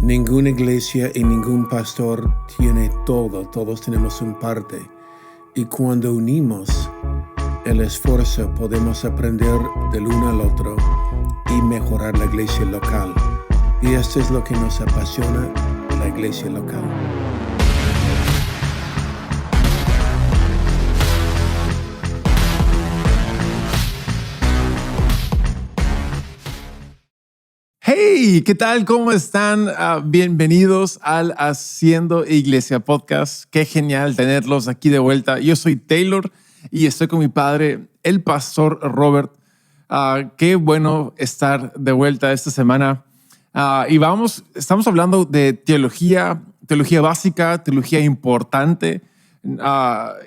Ninguna iglesia y ningún pastor tiene todo, todos tenemos un parte. Y cuando unimos el esfuerzo podemos aprender del uno al otro y mejorar la iglesia local. Y esto es lo que nos apasiona, la iglesia local. Hey, ¿qué tal? ¿Cómo están? Bienvenidos al Haciendo Iglesia Podcast. Qué genial tenerlos aquí de vuelta. Yo soy Taylor y estoy con mi padre, el pastor Robert. Qué bueno estar de vuelta esta semana. Estamos hablando de teología básica, teología importante.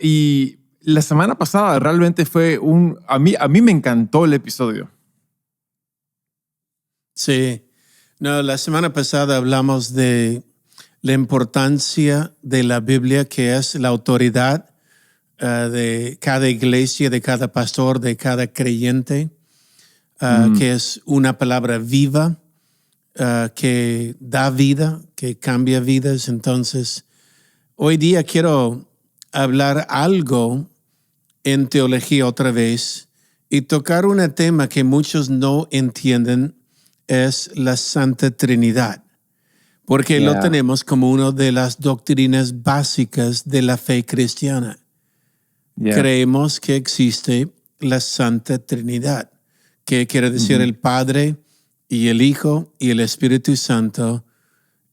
Y la semana pasada realmente fue a mí me encantó el episodio. Sí, la semana pasada hablamos de la importancia de la Biblia, que es la autoridad de cada iglesia, de cada pastor, de cada creyente, que es una palabra viva, que da vida, que cambia vidas. Entonces, hoy día quiero hablar algo en teología otra vez y tocar un tema que muchos no entienden. Es la Santa Trinidad, porque lo tenemos como una de las doctrinas básicas de la fe cristiana. Creemos que existe la Santa Trinidad, que quiere decir el Padre y el Hijo y el Espíritu Santo.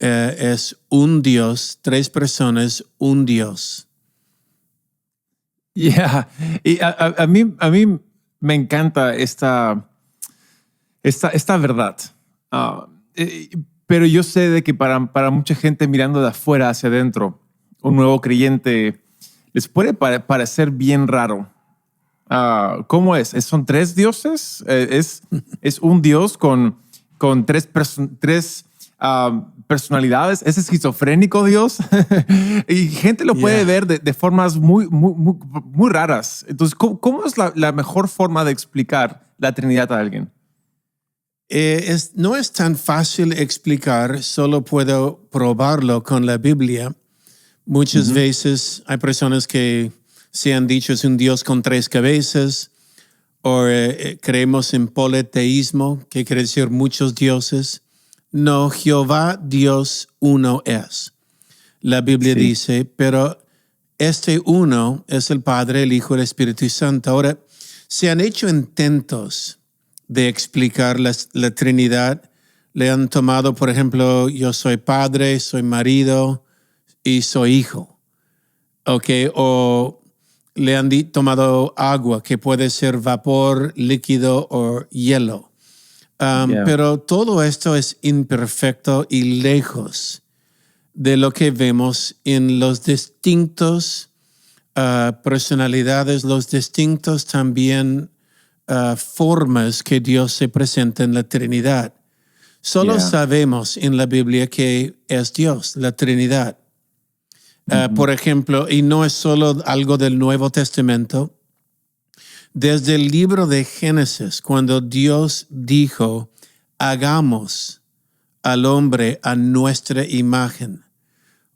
Es un Dios, tres personas, un Dios. Y a mí me encanta esta verdad. Pero yo sé de que para mucha gente mirando de afuera hacia adentro, un nuevo creyente les puede parecer bien raro. ¿Cómo es? ¿Son tres dioses? ¿Es un Dios con tres personalidades? ¿Es esquizofrénico Dios? Y gente lo puede ver de formas muy raras. Entonces, ¿cómo es la mejor forma de explicar la Trinidad a alguien? No es tan fácil explicar, solo puedo probarlo con la Biblia. Muchas veces hay personas que se han dicho es un Dios con tres cabezas, o creemos en politeísmo, que quiere decir muchos dioses. No, Jehová Dios uno es. La Biblia dice, pero este uno es el Padre, el Hijo y el Espíritu Santo. Ahora, se han hecho intentos de explicar la Trinidad. Le han tomado, por ejemplo, yo soy padre, soy marido y soy hijo. O le han tomado agua, que puede ser vapor, líquido o hielo. Pero todo esto es imperfecto y lejos de lo que vemos en los distintos personalidades, los distintos también formas que Dios se presenta en la Trinidad. Solo sabemos en la Biblia que es Dios, la Trinidad. Por ejemplo, y no es solo algo del Nuevo Testamento, desde el libro de Génesis, cuando Dios dijo, hagamos al hombre a nuestra imagen.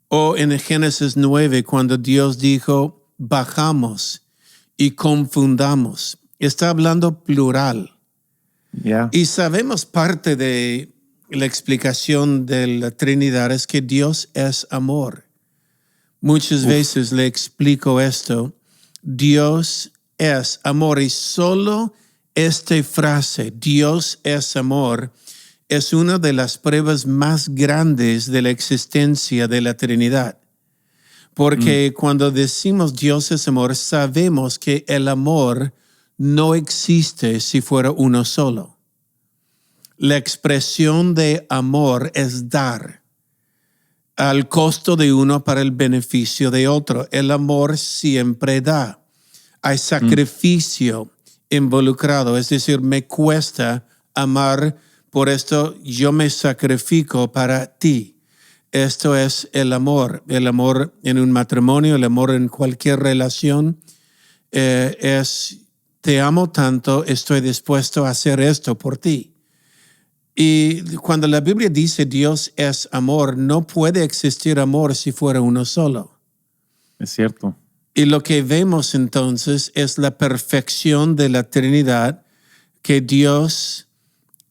O en Génesis 9, cuando Dios dijo, bajamos y confundamos. Está hablando plural. Y sabemos parte de la explicación de la Trinidad es que Dios es amor. Muchas veces le explico esto. Dios es amor. Y solo esta frase, Dios es amor, es una de las pruebas más grandes de la existencia de la Trinidad. Porque cuando decimos Dios es amor, sabemos que el amor no existe si fuera uno solo. La expresión de amor es dar al costo de uno para el beneficio de otro. El amor siempre da. Hay sacrificio involucrado, es decir, me cuesta amar, por esto yo me sacrifico para ti. Esto es el amor en un matrimonio, el amor en cualquier relación, es te amo tanto, estoy dispuesto a hacer esto por ti. Y cuando la Biblia dice Dios es amor, no puede existir amor si fuera uno solo. Es cierto. Y lo que vemos entonces es la perfección de la Trinidad, que Dios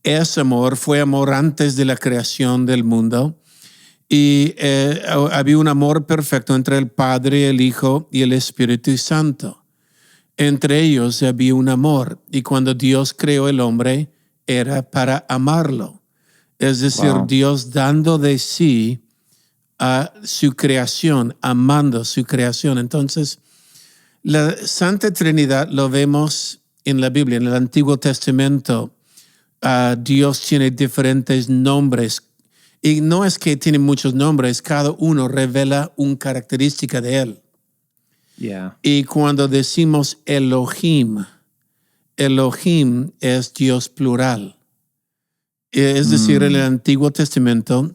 es amor, fue amor antes de la creación del mundo. Y había un amor perfecto entre el Padre, el Hijo y el Espíritu Santo. Entre ellos había un amor. Y cuando Dios creó el hombre, era para amarlo. Es decir, Wow. Dios dando de sí a su creación, amando su creación. Entonces, la Santa Trinidad lo vemos en la Biblia, en el Antiguo Testamento. Dios tiene diferentes nombres. Y no es que tiene muchos nombres, cada uno revela una característica de él. Yeah. Y cuando decimos Elohim, Elohim es Dios plural. Es decir, en el Antiguo Testamento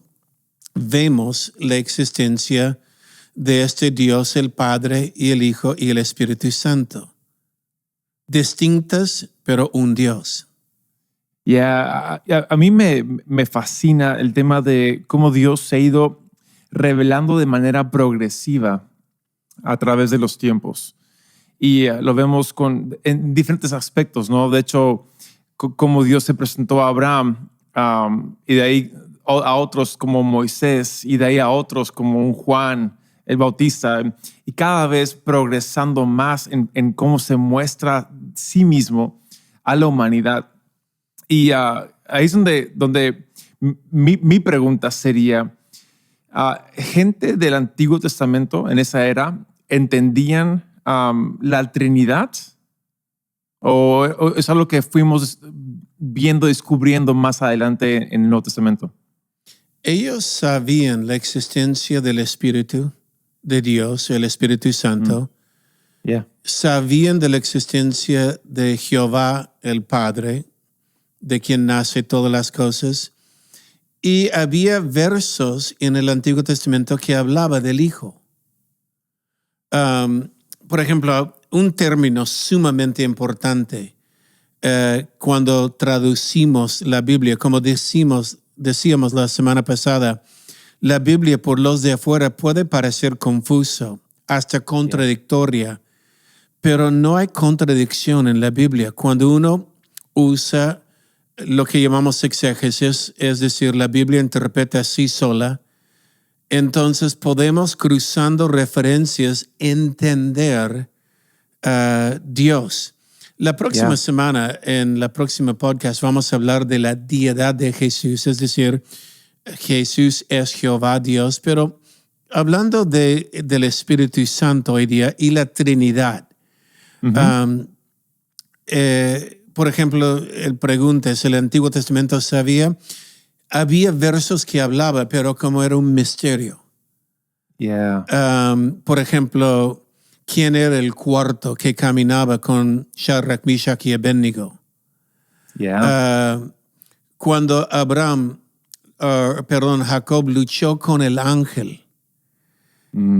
vemos la existencia de este Dios, el Padre y el Hijo y el Espíritu Santo. Distintas, pero un Dios. A mí me fascina el tema de cómo Dios se ha ido revelando de manera progresiva a través de los tiempos. Y lo vemos en diferentes aspectos, ¿no? De hecho, cómo Dios se presentó a Abraham, y de ahí a otros como Moisés, y de ahí a otros como un Juan el Bautista, y cada vez progresando más en cómo se muestra sí mismo a la humanidad. Y ahí es donde mi pregunta sería, ¿gente del Antiguo Testamento en esa era entendían la Trinidad? ¿O es algo que fuimos descubriendo más adelante en el Nuevo Testamento? Ellos sabían la existencia del Espíritu de Dios, el Espíritu Santo. Yeah. Sabían de la existencia de Jehová, el Padre, de quien nace todas las cosas. Y había versos en el Antiguo Testamento que hablaba del Hijo. Por ejemplo, un término sumamente importante cuando traducimos la Biblia, como decíamos la semana pasada, la Biblia por los de afuera puede parecer confuso, hasta contradictoria, pero no hay contradicción en la Biblia. Cuando uno usa lo que llamamos exégesis, es decir, la Biblia interpreta así sola, entonces podemos, cruzando referencias, entender Dios. La próxima semana, en la próxima podcast, vamos a hablar de la deidad de Jesús, es decir, Jesús es Jehová Dios, pero hablando del Espíritu Santo hoy día y la Trinidad. Por ejemplo, el pregunta es, ¿el Antiguo Testamento sabía? Había versos que hablaba, pero como era un misterio. Por ejemplo, ¿quién era el cuarto que caminaba con Shadrach, Meshach y Abednego? Cuando Jacob luchó con el ángel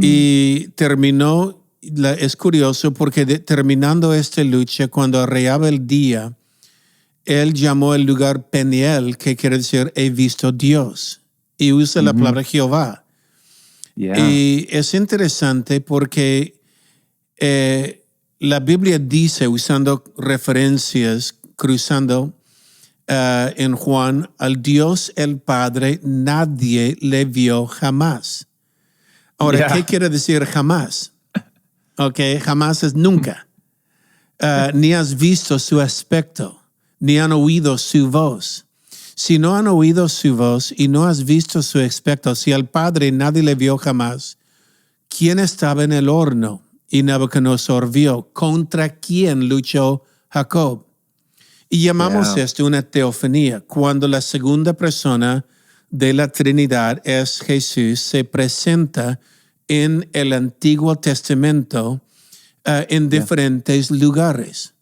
y terminó, es curioso porque terminando esta lucha, cuando arreaba el día, él llamó el lugar Peniel, que quiere decir he visto Dios, y usa la palabra Jehová. Y es interesante porque la Biblia dice, usando referencias, cruzando en Juan, al Dios el Padre nadie le vio jamás. Ahora, ¿qué quiere decir jamás? Jamás es nunca. Ni has visto su aspecto, ni han oído su voz. Si no han oído su voz y no has visto su aspecto, si al Padre nadie le vio jamás, ¿quién estaba en el horno y Nabucodonosor vio? ¿Contra quién luchó Jacob? Y llamamos esto una teofanía, cuando la segunda persona de la Trinidad es Jesús, se presenta en el Antiguo Testamento en diferentes lugares.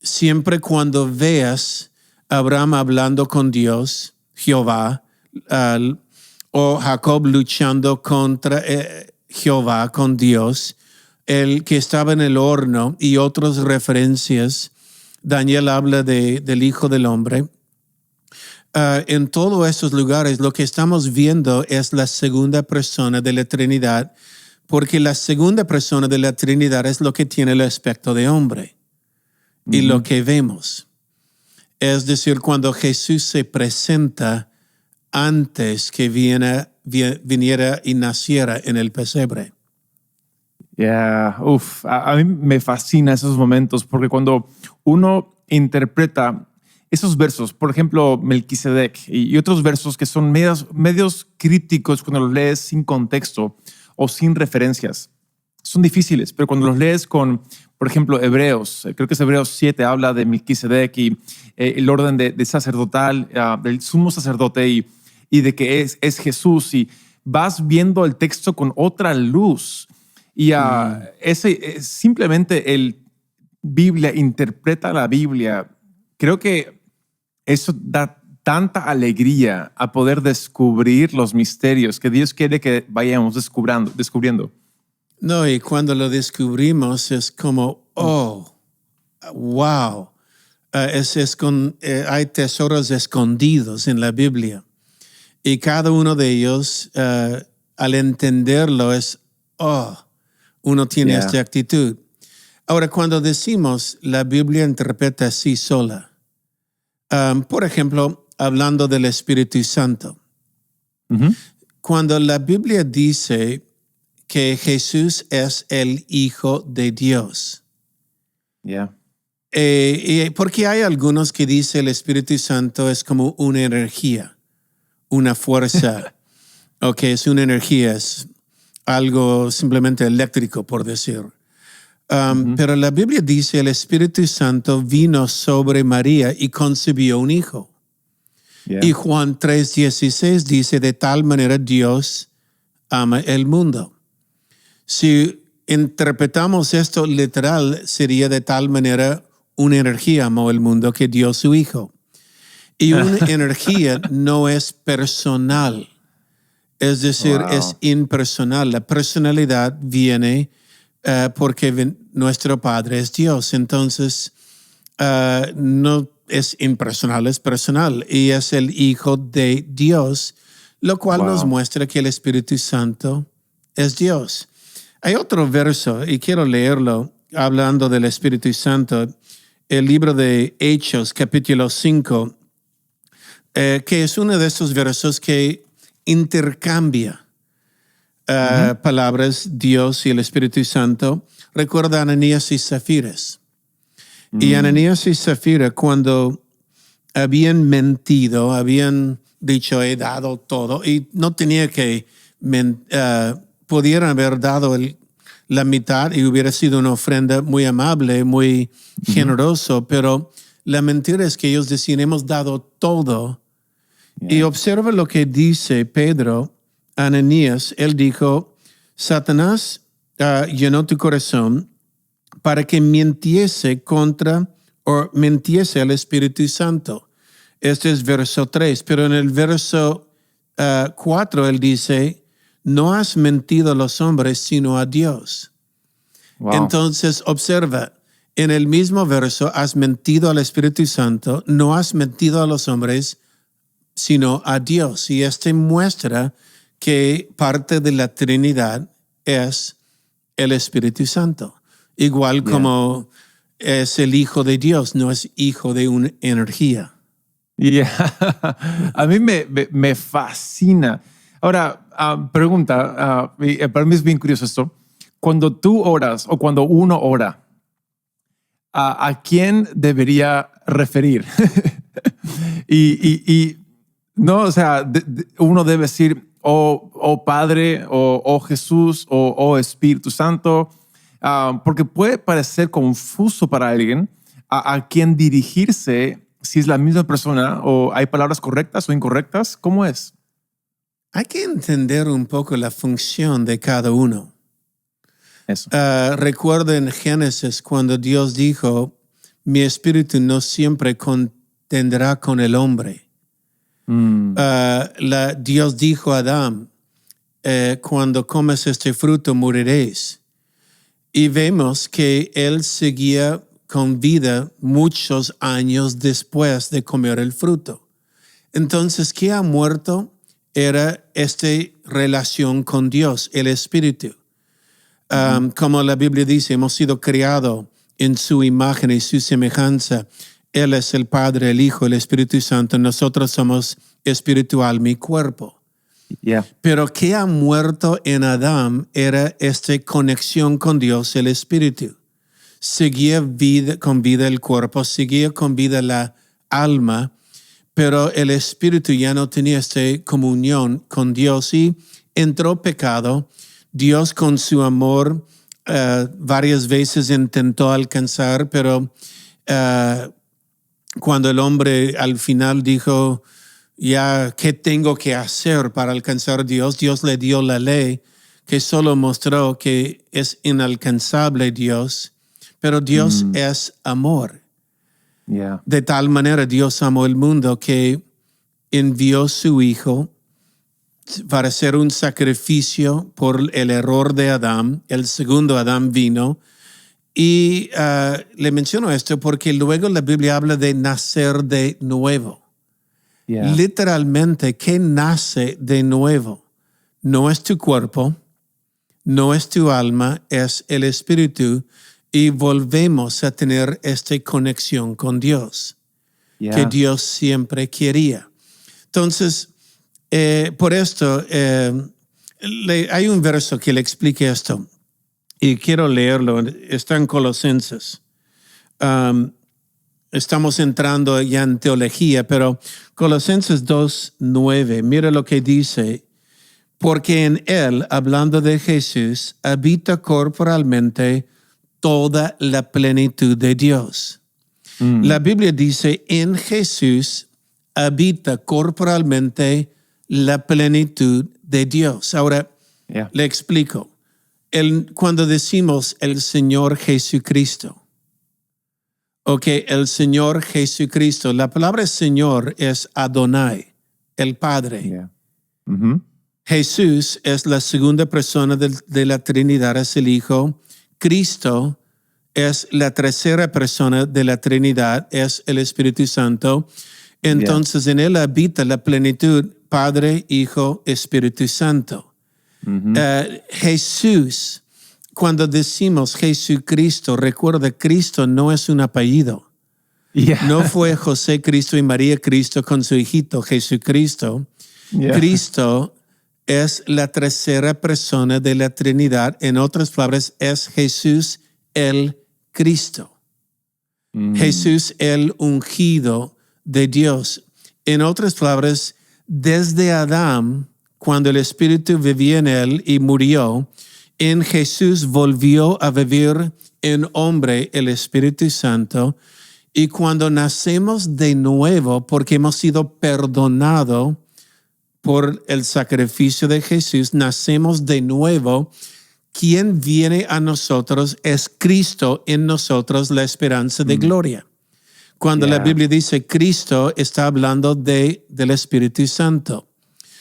Siempre cuando veas a Abraham hablando con Dios, Jehová, o Jacob luchando contra Jehová, con Dios, el que estaba en el horno y otras referencias, Daniel habla del Hijo del Hombre. En todos esos lugares lo que estamos viendo es la segunda persona de la Trinidad, porque la segunda persona de la Trinidad es lo que tiene el aspecto de hombre y lo que vemos. Es decir, cuando Jesús se presenta antes que viniera y naciera en el pesebre. A mí me fascina esos momentos porque cuando uno interpreta esos versos, por ejemplo, Melquisedec y otros versos que son medios crípticos cuando los lees sin contexto o sin referencias, son difíciles, pero cuando los lees con, por ejemplo, Hebreos, creo que es Hebreos 7, habla de Melquisedec y el orden de sacerdotal, del sumo sacerdote y de que es Jesús, y vas viendo el texto con otra luz. Y simplemente el Biblia interpreta la Biblia. Creo que eso da tanta alegría a poder descubrir los misterios que Dios quiere que vayamos descubriendo. No, y cuando lo descubrimos es como, oh, wow. Hay tesoros escondidos en la Biblia. Y cada uno de ellos, al entenderlo, es, uno tiene esta actitud. Ahora, cuando decimos la Biblia interpreta así sola, por ejemplo, hablando del Espíritu Santo, cuando la Biblia dice que Jesús es el Hijo de Dios, porque hay algunos que dicen el Espíritu Santo es como una energía, una fuerza, o que es una energía, es algo simplemente eléctrico, por decir. Pero la Biblia dice el Espíritu Santo vino sobre María y concibió un hijo. Y Juan 3:16 dice, de tal manera Dios ama el mundo. Si interpretamos esto literal, sería de tal manera una energía amó el mundo que dio su hijo. Y una energía no es personal. Es decir, es impersonal. La personalidad viene porque nuestro Padre es Dios. Entonces, no es impersonal, es personal. Y es el Hijo de Dios, lo cual nos muestra que el Espíritu Santo es Dios. Hay otro verso, y quiero leerlo, hablando del Espíritu Santo, el libro de Hechos, capítulo 5, que es uno de esos versos que intercambia palabras, Dios y el Espíritu Santo. Recuerda a Ananías y Zafiras. Y Ananías y Zafira, cuando habían mentido, habían dicho, he dado todo, y no tenía que, pudieran haber dado la mitad y hubiera sido una ofrenda muy amable, muy generoso, pero la mentira es que ellos decían, hemos dado todo. Y observa lo que dice Pedro a Ananías. Él dijo, Satanás llenó tu corazón para que mintiese al Espíritu Santo. Este es verso 3, pero en el verso 4 él dice, no has mentido a los hombres, sino a Dios. Entonces, observa, en el mismo verso, has mentido al Espíritu Santo, no has mentido a los hombres, sino a Dios. Y este muestra que parte de la Trinidad es el Espíritu Santo. Igual como es el Hijo de Dios, no es hijo de una energía. A mí me fascina. Ahora, pregunta, para mí es bien curioso esto. Cuando tú oras o cuando uno ora, ¿a quién debería referir? No, o sea, uno debe decir, oh Padre, o Jesús, o Espíritu Santo, porque puede parecer confuso para alguien a quién dirigirse, si es la misma persona o hay palabras correctas o incorrectas. ¿Cómo es? Hay que entender un poco la función de cada uno. Eso. Recuerda en Génesis cuando Dios dijo, mi espíritu no siempre contendrá con el hombre. Dios dijo a Adán, cuando comes este fruto moriréis. Y vemos que él seguía con vida muchos años después de comer el fruto. Entonces, ¿qué ha muerto? Era esta relación con Dios, el Espíritu. Como la Biblia dice, hemos sido creados en su imagen y su semejanza. Él es el Padre, el Hijo, el Espíritu Santo. Nosotros somos espíritu, alma y cuerpo. Yeah. Pero que ha muerto en Adán era esta conexión con Dios, el Espíritu. Seguía con vida el cuerpo, seguía con vida la alma, pero el Espíritu ya no tenía esta comunión con Dios y entró pecado. Dios con su amor varias veces intentó alcanzar, pero cuando el hombre al final dijo, ya, ¿qué tengo que hacer para alcanzar a Dios? Dios le dio la ley que solo mostró que es inalcanzable Dios, pero Dios es amor. Yeah. De tal manera Dios amó el mundo que envió su Hijo para hacer un sacrificio por el error de Adán. El segundo Adán vino. Y le menciono esto porque luego la Biblia habla de nacer de nuevo. Yeah. Literalmente, ¿qué nace de nuevo? No es tu cuerpo, no es tu alma, es el Espíritu. Y volvemos a tener esta conexión con Dios, que Dios siempre quería. Entonces, por esto, hay un verso que le explica esto, y quiero leerlo. Está en Colosenses. Estamos entrando ya en teología, pero Colosenses 2:9, mira lo que dice. Porque en Él, hablando de Jesús, habita corporalmente toda la plenitud de Dios. La Biblia dice, en Jesús habita corporalmente la plenitud de Dios. Ahora, le explico. Cuando decimos el Señor Jesucristo, el Señor Jesucristo, la palabra Señor es Adonai, el Padre. Yeah. Mm-hmm. Jesús es la segunda persona de la Trinidad, es el Hijo. Cristo es la tercera persona de la Trinidad, es el Espíritu Santo. Entonces en Él habita la plenitud, Padre, Hijo, Espíritu Santo. Jesús, cuando decimos Jesucristo, recuerda, Cristo no es un apellido. Yeah. No fue José Cristo y María Cristo con su hijito Jesucristo. Yeah. Cristo es la tercera persona de la Trinidad. En otras palabras, es Jesús el Cristo. Jesús el ungido de Dios. En otras palabras, desde Adán, cuando el Espíritu vivía en él y murió, en Jesús volvió a vivir en hombre el Espíritu Santo. Y cuando nacemos de nuevo, porque hemos sido perdonados por el sacrificio de Jesús, nacemos de nuevo. Quien viene a nosotros es Cristo en nosotros, la esperanza de gloria. Cuando la Biblia dice Cristo, está hablando del Espíritu Santo.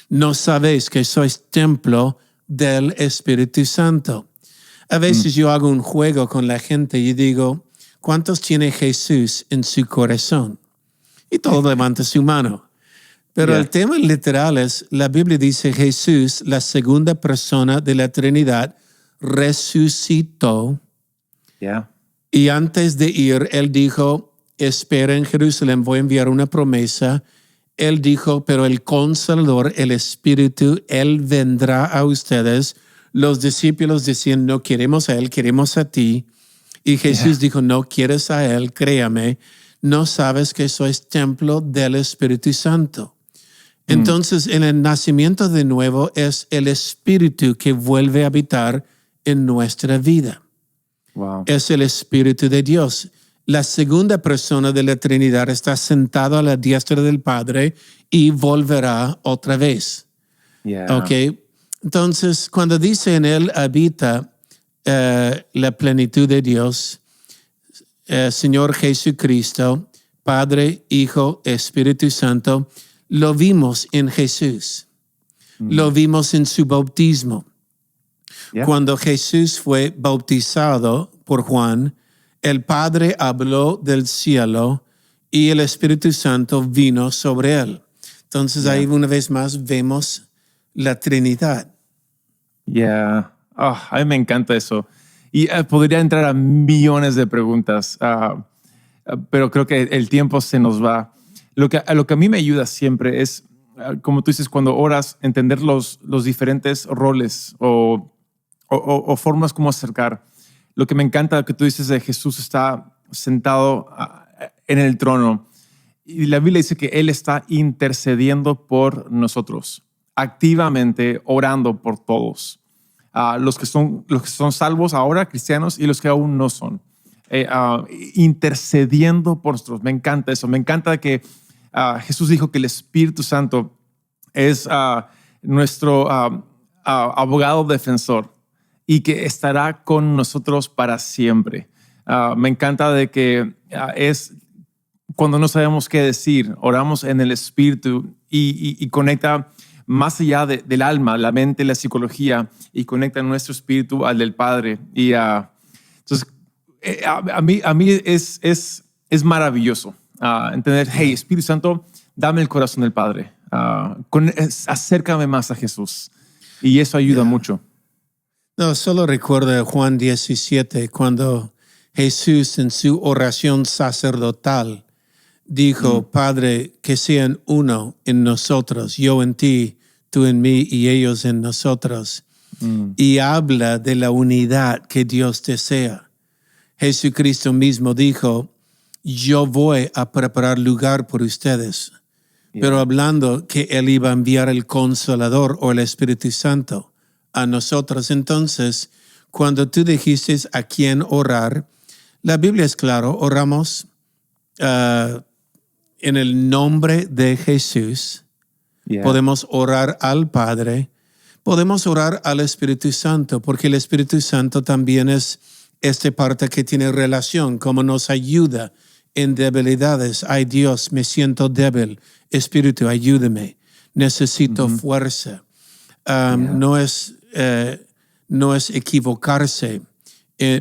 No sabéis que sois templo del Espíritu Santo. A veces yo hago un juego con la gente y digo, ¿cuántos tiene Jesús en su corazón? Y todo levanta su mano. Pero el tema literal es, la Biblia dice Jesús, la segunda persona de la Trinidad, resucitó. Y antes de ir, Él dijo, espera en Jerusalén, voy a enviar una promesa. Él dijo, pero el Consolador, el Espíritu, Él vendrá a ustedes. Los discípulos decían, no queremos a Él, queremos a ti. Y Jesús dijo, no quieres a Él, créame, no sabes que sois templo del Espíritu Santo. Entonces, en el nacimiento de nuevo es el Espíritu que vuelve a habitar en nuestra vida. Wow. Es el Espíritu de Dios. La segunda persona de la Trinidad está sentado a la diestra del Padre y volverá otra vez. Entonces, cuando dice en Él habita la plenitud de Dios, Señor Jesucristo, Padre, Hijo, Espíritu Santo, lo vimos en Jesús. Lo vimos en su bautismo. Cuando Jesús fue bautizado por Juan, el Padre habló del cielo y el Espíritu Santo vino sobre él. Entonces ahí una vez más vemos la Trinidad. A mí me encanta eso. Y podría entrar a millones de preguntas, pero creo que el tiempo se nos va. Lo que a mí me ayuda siempre es, como tú dices, cuando oras, entender los diferentes roles o formas como acercar. Lo que me encanta que tú dices de Jesús está sentado en el trono. Y la Biblia dice que Él está intercediendo por nosotros, activamente orando por todos. Los que son salvos ahora, cristianos, y los que aún no son. Intercediendo por nosotros. Me encanta eso. Me encanta que Jesús dijo que el Espíritu Santo es nuestro abogado defensor y que estará con nosotros para siempre. Me encanta de que es cuando no sabemos qué decir, oramos en el Espíritu y conecta más allá del alma, la mente, la psicología, y conecta nuestro espíritu al del Padre. Y entonces, a mí es maravilloso entender, hey, Espíritu Santo, dame el corazón del Padre. Acércame más a Jesús. Y eso ayuda mucho. No, solo recuerda Juan 17, cuando Jesús en su oración sacerdotal dijo, Padre, que sean uno en nosotros, yo en ti, tú en mí y ellos en nosotros. Y habla de la unidad que Dios desea. Jesucristo mismo dijo, yo voy a preparar lugar por ustedes. Pero hablando que Él iba a enviar el Consolador o el Espíritu Santo a nosotros. Entonces, cuando tú dijiste a quién orar, la Biblia es claro, oramos en el nombre de Jesús. Podemos orar al Padre, podemos orar al Espíritu Santo, porque el Espíritu Santo también es esta parte que tiene relación, como nos ayuda en debilidades. Ay Dios, me siento débil. Espíritu, ayúdame. Necesito fuerza. No es equivocarse,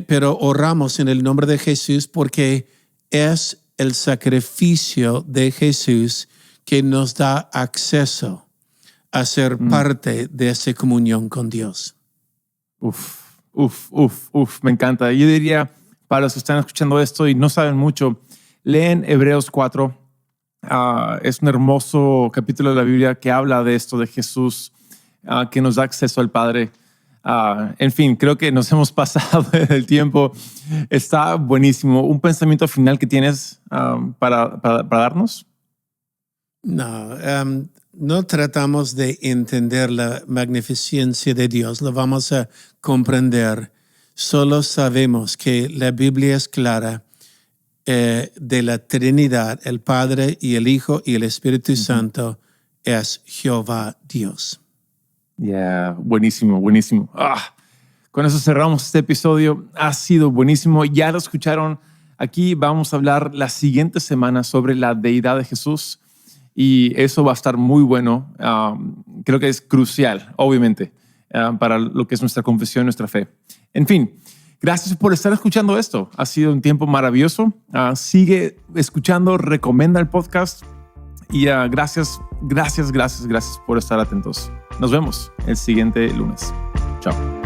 pero oramos en el nombre de Jesús porque es el sacrificio de Jesús que nos da acceso a ser parte de esa comunión con Dios. Me encanta. Yo diría, para los que están escuchando esto y no saben mucho, leen Hebreos 4. Es un hermoso capítulo de la Biblia que habla de esto, de Jesús, que nos da acceso al Padre. En fin, creo que nos hemos pasado el tiempo. Está buenísimo. ¿Un pensamiento final que tienes para darnos? No tratamos de entender la magnificencia de Dios, lo vamos a comprender. Solo sabemos que la Biblia es clara de la Trinidad, el Padre y el Hijo y el Espíritu Santo es Jehová Dios. Buenísimo. Con eso cerramos este episodio. Ha sido buenísimo. Ya lo escucharon. Aquí vamos a hablar la siguiente semana sobre la deidad de Jesús y eso va a estar muy bueno. Creo que es crucial, obviamente, para lo que es nuestra confesión, nuestra fe. En fin, gracias por estar escuchando esto. Ha sido un tiempo maravilloso. Sigue escuchando, recomienda el podcast y gracias por estar atentos. Nos vemos el siguiente lunes. Chao.